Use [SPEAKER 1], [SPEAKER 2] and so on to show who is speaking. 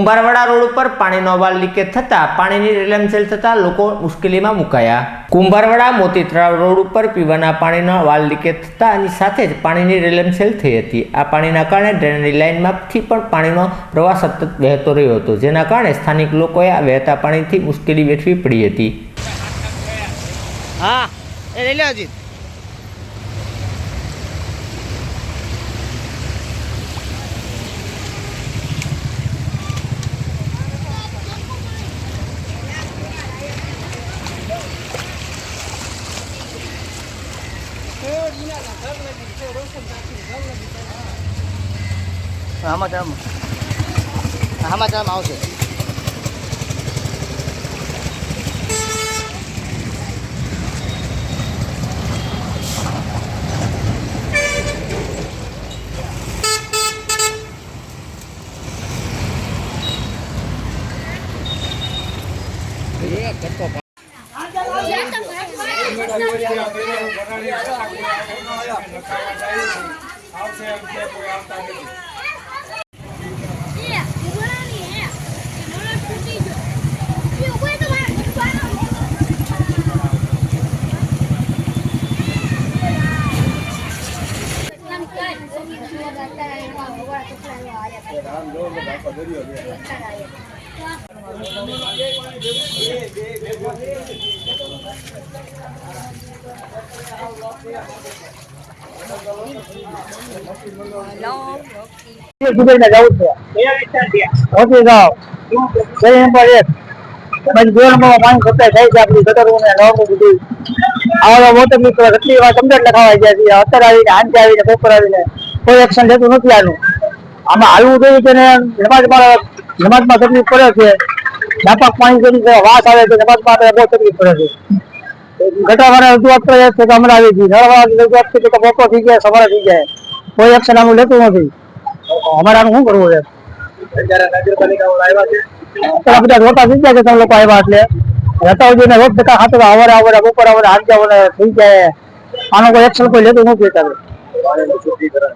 [SPEAKER 1] Kumbharwada road ઉપર પાણીનો valve leakage થતા પાણીની રેલમછેલ થતા લોકો મુશ્કેલીમાં મુકાયા। કુંભારવાડા મોતી તળાવ રોડ ઉપર પીવાના પાણીનો વાલ્વ લીકેજ થતાની સાથે જ પાણીની રેલમછેલ થઈ હતી। આ પાણીના કારણે ડ્રેનેજ લાઇનમાંથી પણ પાણીનો પ્રવાહ સતત વહેતો રહ્યો હતો, જેના કારણે સ્થાનિક લોકોએ આ વહેતા પાણીથી મુશ્કેલી વેઠવી પડી હતી।
[SPEAKER 2] હા એ લઈ લે અજીત। આમાં આવશે।
[SPEAKER 3] કોઈ એક્શન લેતું નથી। આમાં હાલવું જોઈએ કે નમાજમાં તકલીફ પડે છે, વ્યાપક પાણી કરી વાસ આવે છે, નમાજમાં બહુ તકલીફ પડે છે। ઘટાવાળા રજૂઆત કરે છે તો હમણાં આવી ગઈ, નળવાળા રજૂઆત કરી તો બપોર થઈ જાય, સવારે થઈ જાય, કોઈ એક્શન આનું લેતું નથી। અમારે આનું શું કરવું છે? બધા રોટા થઈ જાય છે, તમે લોકો આવ્યા એટલે રહેતા હોય ને રોજ ધક્કા ખાતો આવડે બપોર આવડે હાથ જવાને થઈ જાય, આનો કોઈ એક્શન કોઈ લેતું નથી અત્યારે।